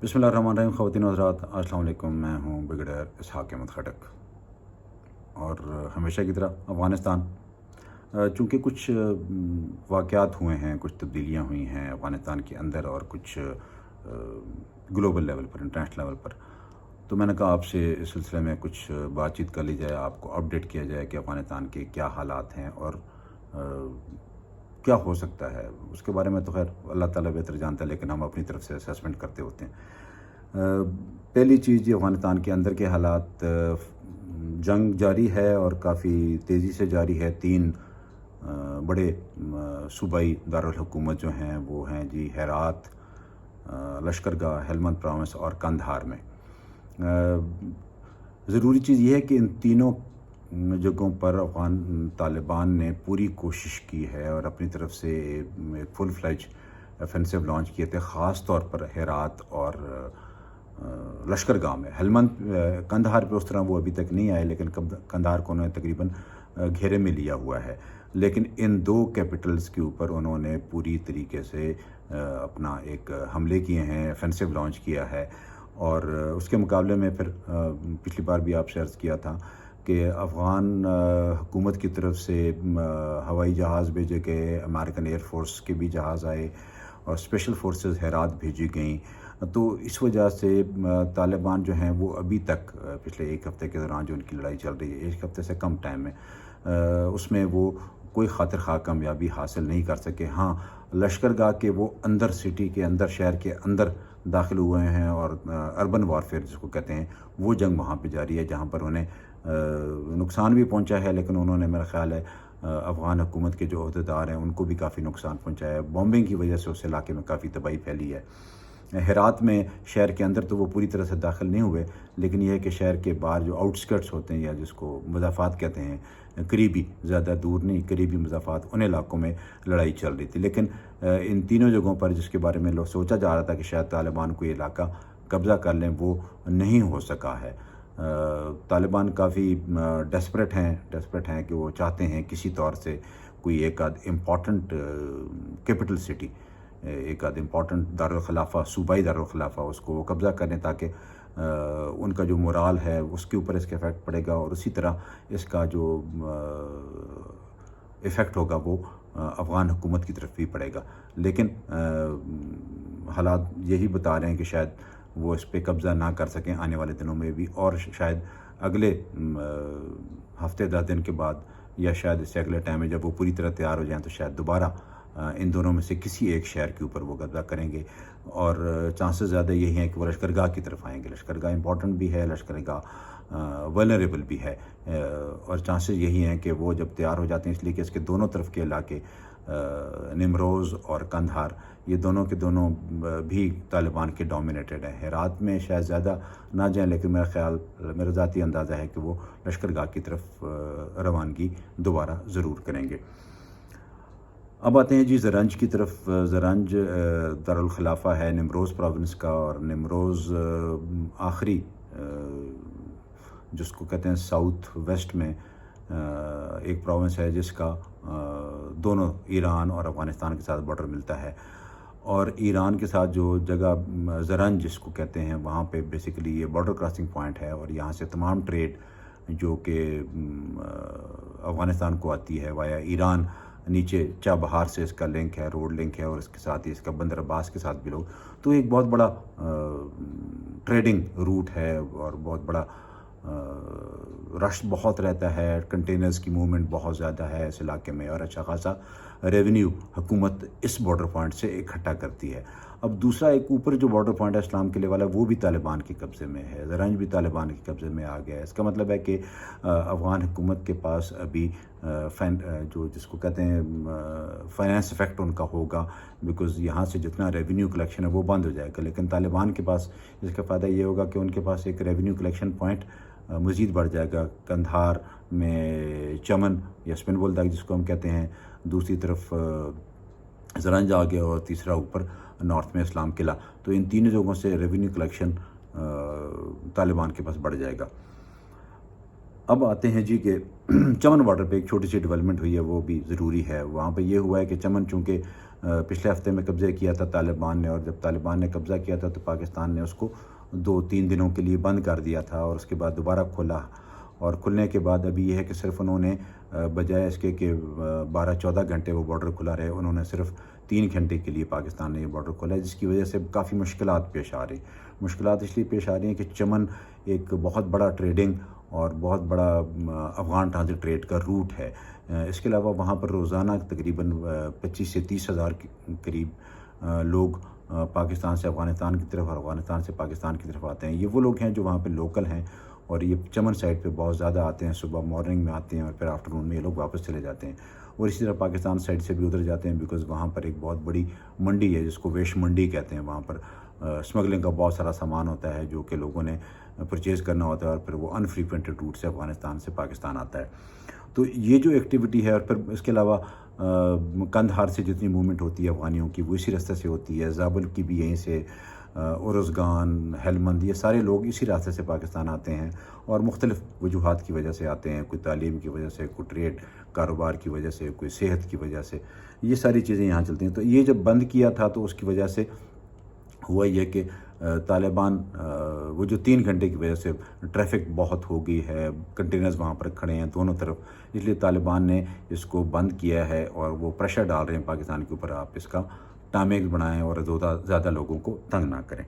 بسم اللہ الرحمن الرحیم۔ خواتین و حضرات، السلام علیکم۔ میں ہوں بگڑیر اسحاق احمد خٹک، اور ہمیشہ کی طرح افغانستان چونکہ کچھ واقعات ہوئے ہیں، کچھ تبدیلیاں ہوئی ہیں افغانستان کے اندر اور کچھ گلوبل لیول پر، انٹرنیشنل لیول پر، تو میں نے کہا آپ سے اس سلسلے میں کچھ بات چیت کر لی جائے، آپ کو اپڈیٹ کیا جائے کہ افغانستان کے کیا حالات ہیں اور کیا ہو سکتا ہے۔ اس کے بارے میں تو خیر اللہ تعالیٰ بہتر جانتا ہے، لیکن ہم اپنی طرف سے اسیسمنٹ کرتے ہوتے ہیں۔ پہلی چیز یہ افغانستان کے اندر کے حالات، جنگ جاری ہے اور کافی تیزی سے جاری ہے۔ تین بڑے صوبائی دارالحکومت جو ہیں وہ ہیں جی ہرات، لشکرگاہ، ہیلمند پروونس اور قندھار میں۔ ضروری چیز یہ ہے کہ ان تینوں جگہوں پر افغان طالبان نے پوری کوشش کی ہے اور اپنی طرف سے ایک فل فلیج افینسو لانچ کیے تھے، خاص طور پر ہرات اور لشکرگاہ میں۔ ہیلمند قندھار پہ اس طرح وہ ابھی تک نہیں آئے، لیکن قندھار کو انہوں نے تقریباً گھیرے میں لیا ہوا ہے۔ لیکن ان دو کیپٹلز کے اوپر انہوں نے پوری طریقے سے اپنا ایک حملے کیے ہیں، افینسو لانچ کیا ہے۔ اور اس کے مقابلے میں پھر پچھلی بار بھی آپ سے عرض کیا تھا کہ افغان حکومت کی طرف سے ہوائی جہاز بھیجے گئے، امریکن ایئر فورس کے بھی جہاز آئے اور اسپیشل فورسز ہرات بھیجی گئیں۔ تو اس وجہ سے طالبان جو ہیں وہ ابھی تک پچھلے ایک ہفتے کے دوران جو ان کی لڑائی چل رہی ہے، ایک ہفتے سے کم ٹائم میں، اس میں وہ کوئی خاطر خواہ کامیابی حاصل نہیں کر سکے۔ ہاں، لشکرگاہ کے وہ اندر سٹی کے اندر، شہر کے اندر داخل ہوئے ہیں اور اربن وارفیئر جس کو کہتے ہیں، وہ جنگ وہاں پہ جاری ہے جہاں پر انہیں نقصان بھی پہنچا ہے، لیکن انہوں نے میرا خیال ہے افغان حکومت کے جو عہدیدار ہیں ان کو بھی کافی نقصان پہنچایا ہے۔ بومبنگ کی وجہ سے اس علاقے میں کافی تباہی پھیلی ہے۔ ہرات میں شہر کے اندر تو وہ پوری طرح سے داخل نہیں ہوئے، لیکن یہ ہے کہ شہر کے باہر جو آؤٹسکرٹس ہوتے ہیں یا جس کو مضافات کہتے ہیں، قریبی، زیادہ دور نہیں، قریبی مضافات، ان علاقوں میں لڑائی چل رہی تھی۔ لیکن ان تینوں جگہوں پر جس کے بارے میں لوگ سوچا جا رہا تھا کہ شاید طالبان کو یہ علاقہ قبضہ کر لیں، وہ نہیں ہو سکا ہے۔ طالبان کافی ڈیسپریٹ ہیں کہ وہ چاہتے ہیں کسی طور سے کوئی ایک آدھ امپورٹنٹ کیپٹل سٹی، ایک آدھ امپورٹنٹ دارالخلافہ، صوبائی دارالخلافہ، اس کو وہ قبضہ کریں تاکہ ان کا جو مورال ہے اس کے اوپر اس کا افیکٹ پڑے گا، اور اسی طرح اس کا جو افیکٹ ہوگا وہ افغان حکومت کی طرف بھی پڑے گا۔ لیکن حالات یہی بتا رہے ہیں کہ شاید وہ اس پہ قبضہ نہ کر سکیں آنے والے دنوں میں بھی، اور شاید اگلے ہفتے 10 دن کے بعد یا شاید اس سے اگلے ٹائم میں جب وہ پوری طرح تیار ہو جائیں تو شاید دوبارہ ان دونوں میں سے کسی ایک شہر کے اوپر وہ قبضہ کریں گے، اور چانسز زیادہ یہی ہیں کہ وہ لشکرگاہ کی طرف آئیں گے۔ لشکرگاہ امپورٹنٹ بھی ہے، لشکرگاہ ولنریبل بھی ہے، اور چانسز یہی ہیں کہ وہ جب تیار ہو جاتے ہیں، اس لیے کہ اس کے دونوں طرف کے علاقے نمروز اور قندھار، یہ دونوں کے دونوں بھی طالبان کے ڈومینیٹڈ ہیں۔ ہرات میں شاید زیادہ نہ جائیں، لیکن میرا ذاتی اندازہ ہے کہ وہ لشکرگاہ کی طرف روانگی دوبارہ ضرور کریں گے۔ اب آتے ہیں جی زرنج کی طرف۔ زرنج دارالخلافہ ہے نمروز پروونس کا، اور نمروز آخری جس کو کہتے ہیں ساؤتھ ویسٹ میں ایک پروونس ہے جس کا دونوں ایران اور افغانستان کے ساتھ بارڈر ملتا ہے، اور ایران کے ساتھ جو جگہ زرنج جس کو کہتے ہیں وہاں پہ بیسیکلی یہ بارڈر کراسنگ پوائنٹ ہے، اور یہاں سے تمام ٹریڈ جو کہ افغانستان کو آتی ہے وایا ایران، نیچے چابہار سے اس کا لنک ہے، روڈ لنک ہے، اور اس کے ساتھ ہی اس کا بندر عباس کے ساتھ بھی لوگ، تو ایک بہت بڑا ٹریڈنگ روٹ ہے اور بہت بڑا رش بہت رہتا ہے، کنٹینرز کی موومنٹ بہت زیادہ ہے اس علاقے میں، اور اچھا خاصا ریونیو حکومت اس بارڈر پوائنٹ سے اکٹھا کرتی ہے۔ اب دوسرا ایک اوپر جو بارڈر پوائنٹ ہے اسلام قلعے والا، وہ بھی طالبان کے قبضے میں ہے، زرنج بھی طالبان کے قبضے میں آ گیا ہے۔ اس کا مطلب ہے کہ افغان حکومت کے پاس ابھی جو جس کو کہتے ہیں فائنینس افیکٹ ان کا ہوگا، بیکاز یہاں سے جتنا ریونیو کلیکشن ہے وہ بند ہو جائے گا، لیکن طالبان کے پاس اس کا فائدہ یہ ہوگا کہ ان کے پاس ایک ریونیو کلیکشن پوائنٹ مزید بڑھ جائے گا۔ قندھار میں چمن یا سپن بولداغ جس کو ہم کہتے ہیں، دوسری طرف زرنج آ گیا، اور تیسرا اوپر نارتھ میں اسلام قلعہ، تو ان تینوں جگہوں سے ریونیو کلیکشن طالبان کے پاس بڑھ جائے گا۔ اب آتے ہیں جی کہ چمن بارڈر پہ ایک چھوٹی سی ڈیولپمنٹ ہوئی ہے، وہ بھی ضروری ہے۔ وہاں پہ یہ ہوا ہے کہ چمن چونکہ پچھلے ہفتے میں قبضہ کیا تھا طالبان نے، اور جب طالبان نے قبضہ کیا تھا تو پاکستان نے اس کو 2-3 دنوں کے لیے بند کر دیا تھا، اور اس کے بعد دوبارہ کھولا، اور کھلنے کے بعد ابھی یہ ہے کہ صرف انہوں نے بجائے اس کے کہ 12-14 گھنٹے وہ بارڈر کھلا رہے، انہوں نے صرف 3 گھنٹے کے لیے پاکستان نے یہ بارڈر کھولا ہے، جس کی وجہ سے کافی مشکلات پیش آ رہی. مشکلات اس لیے پیش آ رہی ہیں کہ چمن ایک بہت بڑا ٹریڈنگ اور بہت بڑا افغان ٹرانزٹ ٹریڈ کا روٹ ہے. اس کے علاوہ وہاں پر روزانہ تقریباً 25 سے 30 ہزار کے قریب لوگ پاکستان سے افغانستان کی طرف اور افغانستان سے پاکستان کی طرف آتے ہیں. یہ وہ لوگ ہیں جو وہاں پہ لوکل ہیں، اور یہ چمن سائڈ پہ بہت زیادہ آتے ہیں. صبح مارننگ میں آتے ہیں اور پھر آفٹرنون میں یہ لوگ واپس چلے جاتے ہیں، اور اسی طرح پاکستان سائڈ سے بھی ادھر جاتے ہیں، بیکاز وہاں پر ایک بہت بڑی منڈی ہے جس کو ویش منڈی کہتے ہیں. وہاں پر اسمگلنگ کا بہت سارا سامان ہوتا ہے جو کہ لوگوں نے پرچیز کرنا ہوتا ہے، اور پھر وہ انفریکوینٹڈ روٹ سے افغانستان سے پاکستان آتا ہے. تو یہ جو ایکٹیویٹی ہے، اور پھر اس کے علاوہ قندھار سے جتنی موومنٹ ہوتی ہے افغانیوں کی وہ اسی راستے سے ہوتی ہے. زابل کی بھی یہیں سے، ارزگان، ہیلمند، یہ سارے لوگ اسی راستے سے پاکستان آتے ہیں، اور مختلف وجوہات کی وجہ سے آتے ہیں. کوئی تعلیم کی وجہ سے، کوئی ٹریڈ کاروبار کی وجہ سے، کوئی صحت کی وجہ سے، یہ ساری چیزیں یہاں چلتی ہیں. تو یہ جب بند کیا تھا تو اس کی وجہ سے ہوا یہ کہ طالبان وہ جو 3 گھنٹے کی وجہ سے ٹریفک بہت ہو گئی ہے، کنٹینرز وہاں پر کھڑے ہیں دونوں طرف، اس لیے طالبان نے اس کو بند کیا ہے، اور وہ پریشر ڈال رہے ہیں پاکستان کے اوپر، آپ اس کا ٹائمنگ بنائیں اور زیادہ لوگوں کو تنگ نہ کریں.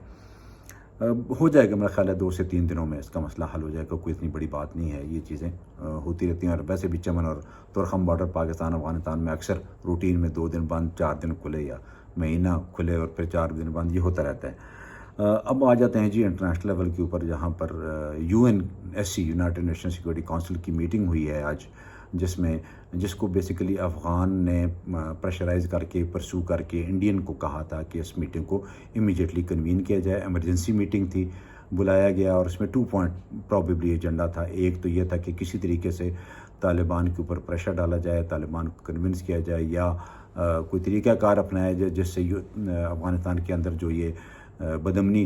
ہو جائے گا میرا خیال ہے 2 سے 3 دنوں میں اس کا مسئلہ حل ہو جائے گا. کوئی اتنی بڑی بات نہیں ہے، یہ چیزیں ہوتی رہتی ہیں. اور ویسے بھی چمن اور تورخم بارڈر پاکستان افغانستان میں اکثر روٹین میں 2 دن بند، 4 دن کھلے، یا مہینہ کھلے اور پھر 4 دن بند، یہ ہوتا رہتا ہے. اب آ جاتے ہیں جی انٹرنیشنل لیول کے اوپر، جہاں پر UNSC United nation security council کی میٹنگ ہوئی ہے آج، جس کو بیسیکلی افغان نے پریشرائز کر کے پرسو کر کے انڈین کو کہا تھا کہ اس میٹنگ کو امیجیٹلی کنوین کیا جائے. ایمرجنسی میٹنگ تھی، بلایا گیا، اور اس میں 2 پوائنٹ پرابیبلی ایجنڈا تھا. ایک تو یہ تھا کہ کسی طریقے سے طالبان کے اوپر پریشر ڈالا جائے، طالبان کو کنونس کیا جائے، یا کوئی طریقہ کار اپنایا جائے جس سے افغانستان کے اندر جو یہ بدامنی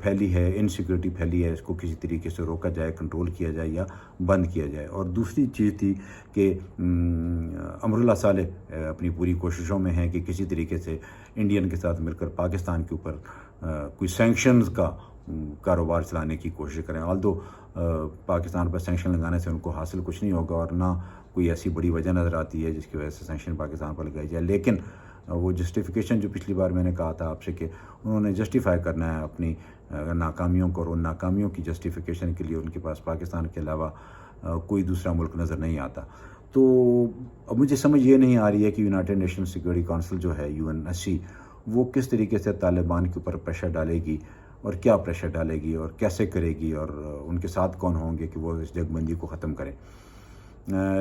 پھیلی ہے، انسیکیورٹی پھیلی ہے، اس کو کسی طریقے سے روکا جائے، کنٹرول کیا جائے یا بند کیا جائے. اور دوسری چیز تھی کہ امراللہ صالح اپنی پوری کوششوں میں ہیں کہ کسی طریقے سے انڈین کے ساتھ مل کر پاکستان کے اوپر کوئی سینکشنز کا کاروبار چلانے کی کوشش کریں. آلدو پاکستان پر سینکشن لگانے سے ان کو حاصل کچھ نہیں ہوگا، اور نہ کوئی ایسی بڑی وجہ نظر آتی ہے جس کی وجہ سے سینکشن پاکستان پر لگائی جائے. لیکن وہ جسٹیفیکیشن جو پچھلی بار میں نے کہا تھا آپ سے کہ انہوں نے جسٹیفائی کرنا ہے اپنی ناکامیوں کو، اور ان ناکامیوں کی جسٹیفیکیشن کے لیے ان کے پاس پاکستان کے علاوہ کوئی دوسرا ملک نظر نہیں آتا. تو اب مجھے سمجھ یہ نہیں آ رہی ہے کہ یونائٹڈ نیشن سیکورٹی کونسل جو ہے UNSC، وہ کس طریقے سے طالبان کے اوپر پریشر ڈالے گی، اور کیا پریشر ڈالے گی، اور کیسے کرے گی، اور ان کے ساتھ کون ہوں گے کہ وہ اس جنگ بندی کو ختم کریں.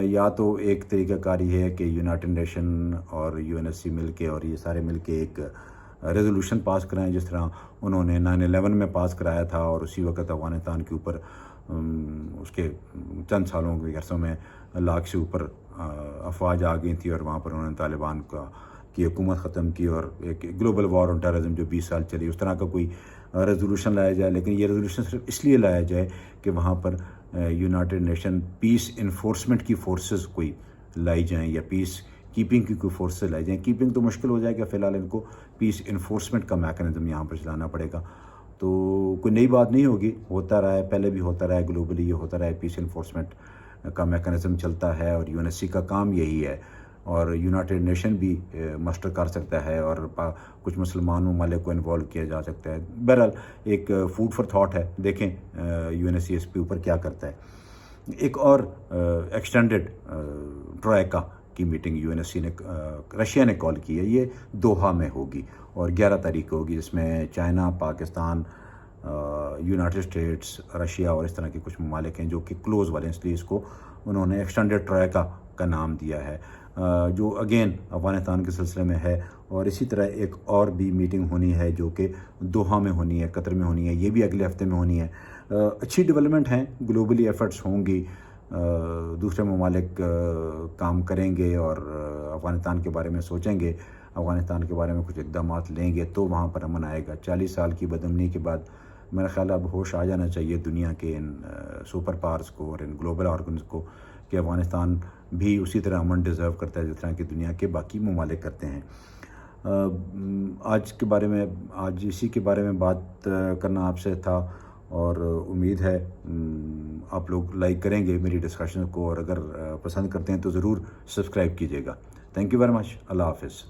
یا تو ایک طریقہ کار یہ ہے کہ یونائٹڈ نیشن اور UNSC مل کے، اور یہ سارے مل کے ایک ریزولوشن پاس کرائیں، جس طرح انہوں نے 9/11 میں پاس کرایا تھا، اور اسی وقت افغانستان کے اوپر اس کے چند سالوں کے عرصوں میں لاکھ سے اوپر افواج آ گئی تھی، اور وہاں پر انہوں نے طالبان کی حکومت ختم کی، اور ایک گلوبل وار آن ٹیررزم جو 20 سال چلی، اس طرح کا کوئی ریزولوشن لایا جائے. لیکن یہ ریزولوشن صرف اس لیے لایا جائے کہ وہاں پر یونائٹڈ نیشن پیس انفورسمنٹ کی فورسز کوئی لائی جائیں، یا پیس کیپنگ کی کوئی فورسز لائی جائیں. کیپنگ تو مشکل ہو جائے گا، فی الحال ان کو پیس انفورسمنٹ کا میکانزم یہاں پر چلانا پڑے گا. تو کوئی نئی بات نہیں ہوگی، ہوتا رہا ہے، پہلے بھی ہوتا رہا ہے، گلوبلی یہ ہوتا رہا ہے، پیس انفورسمنٹ کا میکانزم چلتا ہے، اور UNSC کا کام یہی ہے. اور یونائٹڈ نیشن بھی مسٹر کر سکتا ہے، اور کچھ مسلمان ممالک کو انوالو کیا جا سکتا ہے. بہرحال ایک فوڈ فار تھاٹ ہے، دیکھیں UNSC اس کے اوپر کیا کرتا ہے. ایک اور ایکسٹینڈڈ ٹرائیکا کی میٹنگ UNSC نے رشیا نے کال کی ہے، یہ دوحہ میں ہوگی، اور 11 تاریخ کو ہوگی، جس میں China, Pakistan, United States, Russia اور اس طرح کے کچھ ممالک ہیں جو کہ کلوز والے ہیں، اس لیے اس کو انہوں نے ایکسٹینڈڈ ٹرائیکا کا نام دیا ہے، جو اگین افغانستان کے سلسلے میں ہے. اور اسی طرح ایک اور بھی میٹنگ ہونی ہے جو کہ دوحہ میں ہونی ہے، قطر میں ہونی ہے، یہ بھی اگلے ہفتے میں ہونی ہے. اچھی ڈیولپمنٹ ہیں، گلوبلی ایفرٹس ہوں گی، دوسرے ممالک کام کریں گے اور افغانستان کے بارے میں سوچیں گے، افغانستان کے بارے میں کچھ اقدامات لیں گے، تو وہاں پر امن آئے گا. 40 سال کی بدامنی کے بعد میرا خیال اب ہوش آ جانا چاہیے دنیا کے ان سپر پاورز کو اور ان گلوبل آرگنز کو کہ افغانستان بھی اسی طرح امن ڈیزرو کرتا ہے جس طرح کہ دنیا کے باقی ممالک کرتے ہیں. آج اسی کے بارے میں بات کرنا آپ سے تھا، اور امید ہے آپ لوگ لائک کریں گے میری ڈسکشن کو، اور اگر پسند کرتے ہیں تو ضرور سبسکرائب کیجیے گا۔ Thank you very much. اللہ حافظ۔